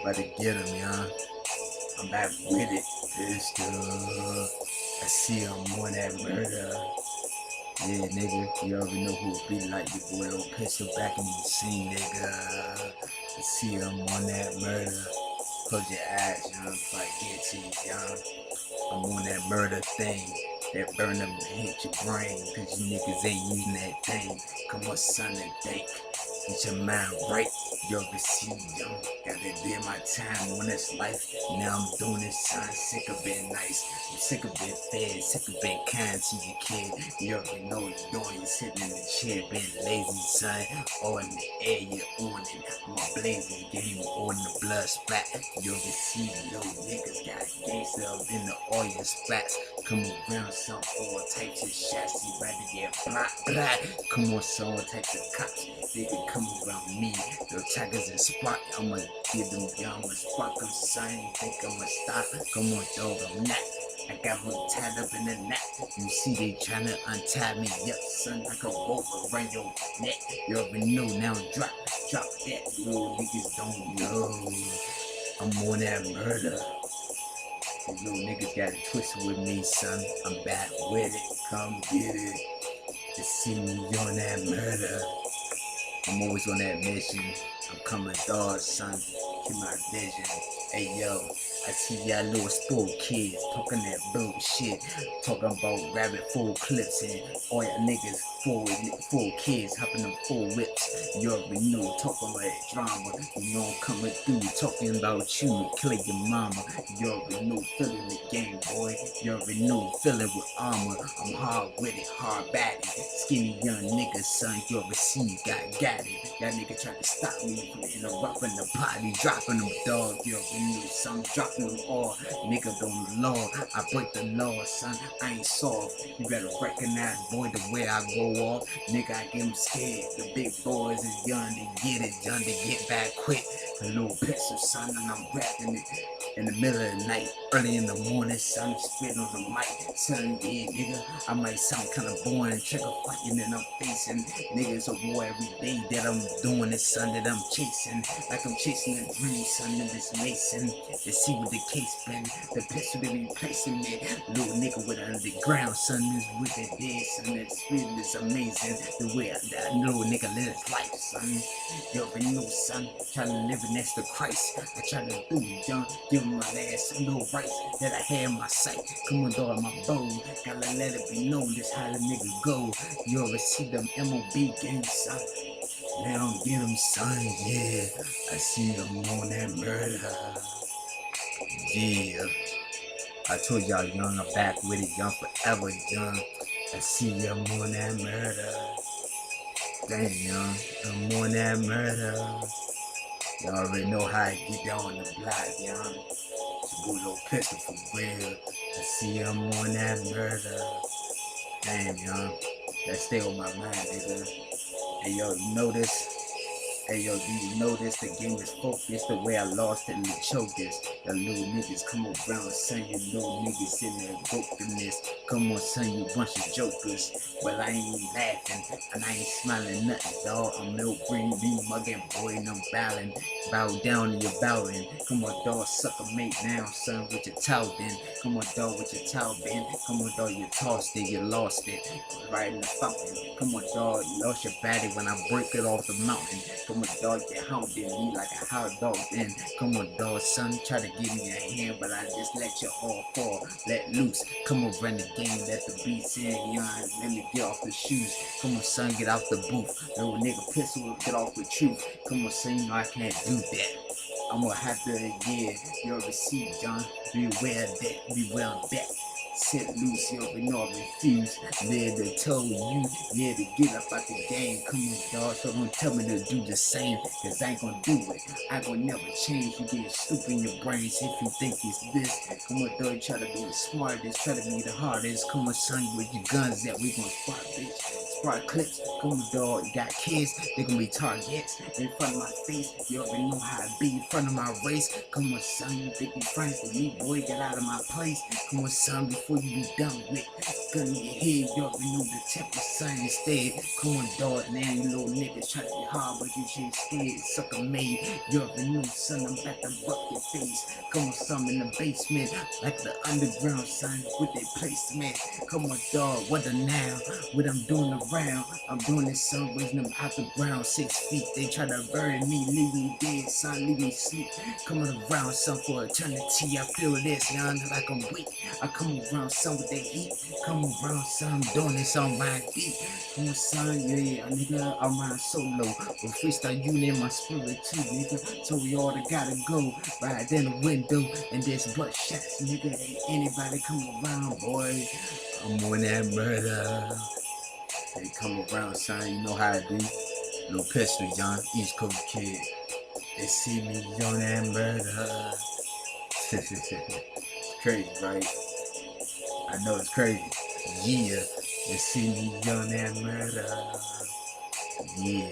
About to get him, y'all. I'm back with it. Pistol. I see him on that murder. Yeah, nigga, you already know who it be like. Your boy Lil Pistol back in the scene, nigga. I see him on that murder. Close your eyes, young, if I get to you, young. I'm on that murder thing. That burn up and hit your brain. Cause you niggas ain't using that thing. Come on, son, and think. Get your mind right. Yo, receive, young. Gotta be my time on this life. Now I'm doing this, son. Sick of being nice. I'm sick of being fed. Sick of being kind to your kid. You already know what you're doing. You're sitting in the chair being lazy, son. Or in the air, you're on it. I'm a blazing game on the blood splat. Yo, receive, yo, niggas got gangsta up in the oil splats. Come around, some all types of shots. You about to get blah, blah. Come on, some all types of cops. They can come around me. The attackers in spot. I'ma give them, yeah, I'ma spark them, son. You think I'ma stop? Come on, dog, I'm not. I got them tied up in the knot. You see they tryna untie me up, son, like a rope around your neck. You already know now, drop that. Little niggas don't know. I'm on that murder. You little niggas got it twisted with me, son. I'm back with it. Come get it. You see me on that murder. I'm always on that mission. I'm coming dog, son. Keep my vision. Hey yo, I see y'all little spoiled kids talking that bullshit. Talking about rabbit full clips and all y'all niggas full kids hopping them full whips. You already know, talking about that drama. You know I'm coming through, talking about you, killing your mama. You already know, feeling the game, boy. You already know, feeling with armor. I'm hard with it, hard batty. Skinny young nigga, son. You already see, got it. That nigga tried to stop me from interrupting the party, dropping them dog. You already know, son. Dropping them all. Nigga on the law. I break the law, son. I ain't soft. You better recognize, boy, the way I go off. Nigga, I get them scared. The big boys is young to get it, young to get back quick. A little pistol, son, and I'm rapping it. In the middle of the night, early in the morning, son, spitting on the mic. Son, yeah, nigga, I might sound kinda boring, trigger fighting and I'm facing niggas a war every day that I'm doing this, son, that I'm chasing. Like I'm chasing a dream, son, of this mason. To see what the case been, the pistol they be placing me. Little nigga with underground, son, is with the dead, son, that spirit is amazing. The way that little nigga live his life, son. You already know, son, trying to live next to Christ. I try to do it, young, give him my last little rights that I had in my sight. Come on, dog, my bow. Gotta let it be known this how the nigga go. You already see them MOB games, son. Now I'm get him, son, yeah. I see him on that murder. Yeah. I told y'all, young, I'm back with it, young, forever, young. I see him on that murder. Damn, young, I'm on that murder. Y'all already know how I get down on the block, young. It's a good little pistol for real. I see him on that murder. Damn, young. That stay on my mind, nigga. Hey, yo, you know this? Hey, yo, do you know this? The game is focused. The way I lost it and the chokers. The little niggas come around, son. You little niggas in there brokenness. Come on, son, you bunch of jokers. Well, I ain't laughing and I ain't smiling nothing, dawg. I'm no green bean mugging, boy, and I'm bowing. Bow down and you're bowing. Come on, dawg, suck a mate now, son, with your towel then. Come on, dawg, with your towel bend. Come on, dawg, you tossed it, you lost it. Right in the fountain. Come on, dawg, you lost your body when I break it off the mountain. Come on, dog, you hounding me like a hot dog then. Come on, dog, son, try to give me a hand, but I just let you all fall, let loose. Come on, run the game, let the beats in, young, let me get off the shoes. Come on, son, get out the booth. Little nigga pistol, get off the truth. Come on, son, you know I can't do that. I'm gonna have to, yeah, you already see, John. Beware of that, beware of that. Sit loose, you already know I refuse. There to tell you, yeah, to get up out the game. Come on, dog, so don't tell me to do the same, cause I ain't gonna do it. I ain't gonna never change. You get stupid in your brains if you think it's this. Come on, dog, try to be the smartest, try to be the hardest. Come on, son, with your guns that we gonna spot, bitch. squad clips. Come on, dog, you got kids, they gonna be targets in front of my face. You already know how I be in front of my race. Come on, son, you think you friends with me, boy, get out of my place. Come on, son, before you be done with gun in your head, you already know the temper, son, instead. Come on, dog, now you little niggas try to be hard, but you just scared. Sucker made, you already know, son, I'm about to buck your face. Come on, son, in the basement, like the underground, son, with their placement. Come on, dog, what the now? What I'm doing around, I'm doing this, son, raising them out the ground, 6 feet. They try to bury me, leave me dead, son, leave me sleep. Coming around, son, for eternity. I feel this, young, like I'm weak. I come around, son, with that heat. Come around, son, I'm doing this on my beat. Come on, son, yeah, nigga, I'm riding solo. But freestyle you in my spirit too, nigga. So we all gotta go right in the window, and there's butt shots, nigga. Ain't anybody come around, boy. I'm on that murder. They come around, son, you know how I do. Lil Pistol, young East Coast kid. They see me on that murder. It's crazy, right? I know it's crazy. Yeah, they see me on that murder. Yeah,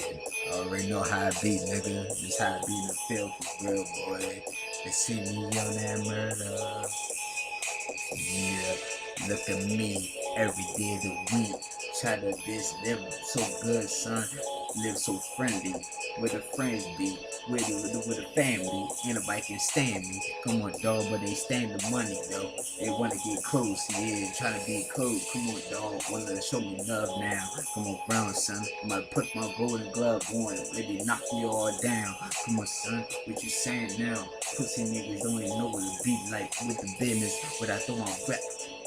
I already know how I be, nigga. This how I be in the field for real, boy. They see me on that murder. Yeah, look at me every day of the week. Try to this live so good, son. Live so friendly. Where the friends be, where the family. Anybody can stand me. Come on, dog, but they stand the money, though. They wanna get close, yeah, trying to be close. Come on, dog, wanna show me love now. Come on, brown, son. I'm gonna put my golden glove on. Maybe knock you all down. Come on, son, what you saying now? Pussy niggas don't even know what it be like with the business. But I throw my rap.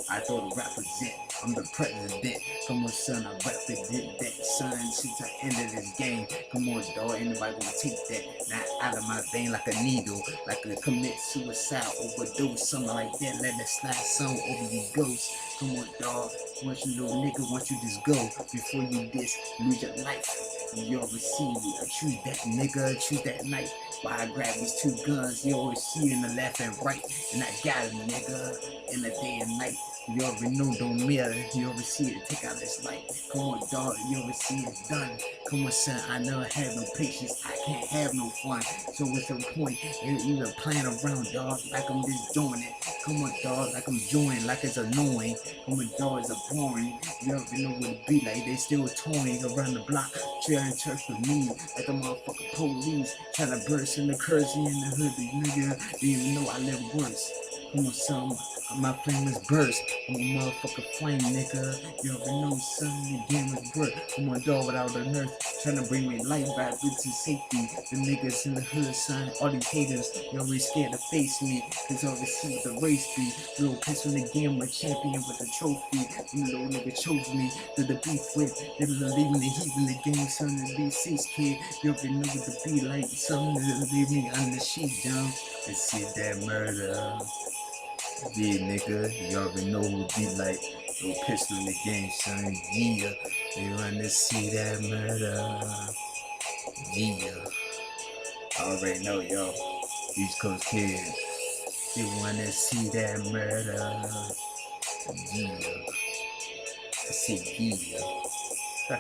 I throw the represent. I'm the president. Come on, son, I represent that, son. Since I ended this game, come on, dog. Anybody gonna take that? Not out of my vein like a needle, like a commit suicide, overdose, something like that. Let it slide, son, over you ghost. Come on, dog. Once you little nigga, once you just go before you lose your life. You always see me. I choose that nigga, choose that knife. Why I grab these 2 guns, you always see in the left and right. And I got a nigga in the day and night. You already know don't matter. You already see it take out this light. Come on, dog, you already see it's done. Come on, son, I never have no patience. I can't have no fun. So what's the point? Either playing around, dog, like I'm just doing it. Come on, dog, like I'm joining, like it's annoying. Come on, dog, it's boring. You already know what it be like. They still touring around the block, trying to church with me, like a motherfucking police, trying to burst in the currency in the hood. Nigga, they even know I live worse. Come on, son, my flame is burst. I'm a motherfucking flame, nigga. You already know, son, the game is burst. I'm a dog without a nurse, trying to bring me life back into safety. The niggas in the hood, son, all these haters, you already scared to face me. Cause I already see what the race be. Little Pistol in the game, a champion with a trophy. You little nigga chose me to the beef with. They was leaving the heat in the game, son, the B6 kid. You already know what the be like, son, to leave me on the sheet down. And see that murder. Yeah, nigga, you already know who it be like. Little Pistol in the game, son. Yeah, they wanna see that murder. Yeah, I already know, yo. East Coast kids, they wanna see that murder. Yeah, I say yeah.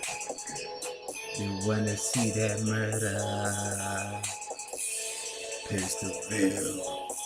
They wanna see that murder. Pistolville,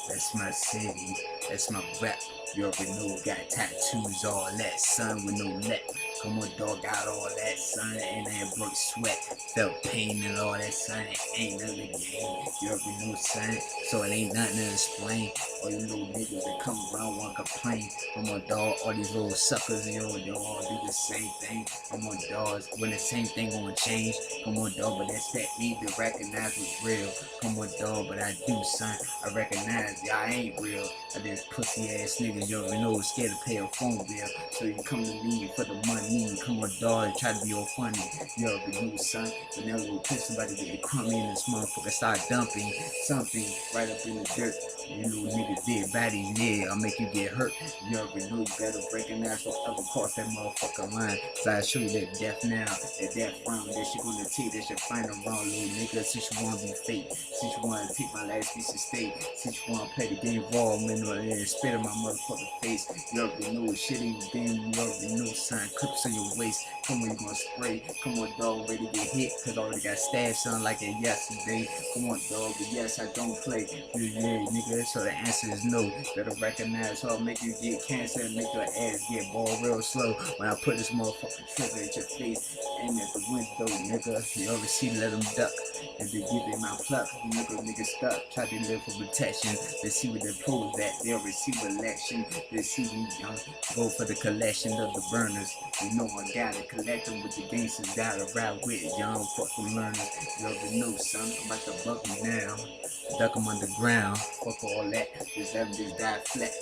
that's my city, that's my rap. You already know, got tattoos, all that, son, with no let. Come on, dog, got all that, son, and that broke sweat. Felt pain and all that, son, it ain't nothing game. You already know, son, so it ain't nothing to explain. All you little niggas that come around want to complain. Come on, dog, all these little suckers, yo, they all do the same thing. Come on, dogs, when the same thing gonna change. Come on, dog, but that's that need to recognize what's real. Come on, dog, but I do, son, I recognize y'all ain't real. I just pussy ass niggas, you already know, scared to pay a phone bill. So you come to me for the money. Come on, dog, try to be all funny. You already know, son, but now little Pistol about to get crummy in this motherfucker, start dumping something right up in the dirt. You little niggas dead bodies, yeah, I'll make you get hurt. You already know you better recognize don't ever cross that motherfucking line. So I show you that death now, that death round, that shit gonna take that shit final round, little nigga. Since you wanna be fake, since you wanna take my last piece of steak, since you wanna play the game raw, man, and spit in my motherfucking face. You already know shit in your game, you already know sign clips on your waist. Come on, you gonna spray. Come on, dog, ready to get hit, cause I already got stabbed, sound like it yesterday. Come on, dog, but yes, I don't play. Yeah, nigga, so the answer is no. Better recognize how I'll make you get cancer and make your ass get ball real slow. When I put this motherfucking trigger at your face, aim at the window, nigga. You already see, let them duck. If they give them my pluck, nigga stuck. Try to live for protection. They see what they pose at. They'll receive election. They see me go for the collection of the burners. You know I gotta collect them with the gangsters. Gotta ride with young fucking learners. You already know, son. I'm about to buck them now. Duck them underground. Fuck all that. This evidence died flat.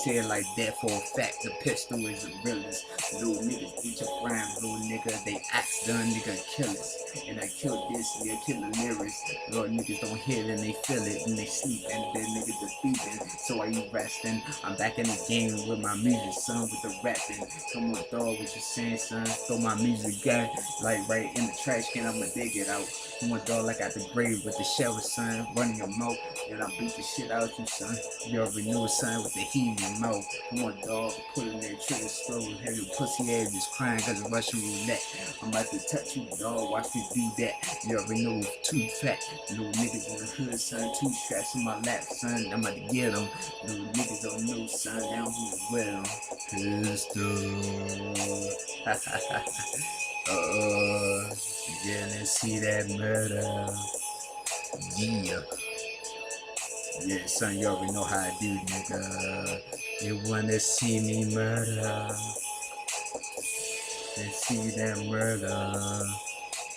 Say it like that for a fact. The pistol is the realest. Little niggas eat your prime. Little nigga, they axe done. Nigga kill us. And I kill this. Yeah, kill the lyrics. Lord niggas don't hear it and they feel it and they sleep and then niggas defeating. So are you resting? I'm back in the game with my music, son, with the rapping. Come on, dog, what you saying, son? Throw my music gun like right in the trash can. I'ma dig it out. Come on, dog, like at the grave with the shower, son. Running your mouth, and I beat the shit out you, son. You already know, son, with the heat in your mouth. Come on, dog, pulling that trigger slow. Have your pussy ass just crying cause it's Russian roulette. I'm about to touch you, dog. Watch me do that. You already know, too fat. Little niggas in the hood, son. 2 straps in my lap, son. I'm about to get them. Little niggas don't know, son. Down who's with them. Pistol. Yeah, let's see that murder. Yeah. Yeah, son, you already know how I do, nigga. You wanna see me murder? Let's see that murder.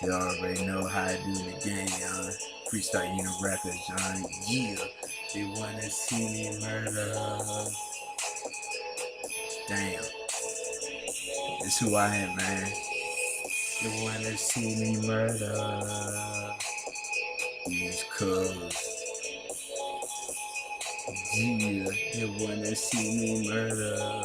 You already know how I do the game, y'all. Freestyle Unit Records, y'all. Yeah. They wanna see me murder. Damn. That's who I am, man. They wanna see me murder. These cubs. Yeah. They wanna see me murder.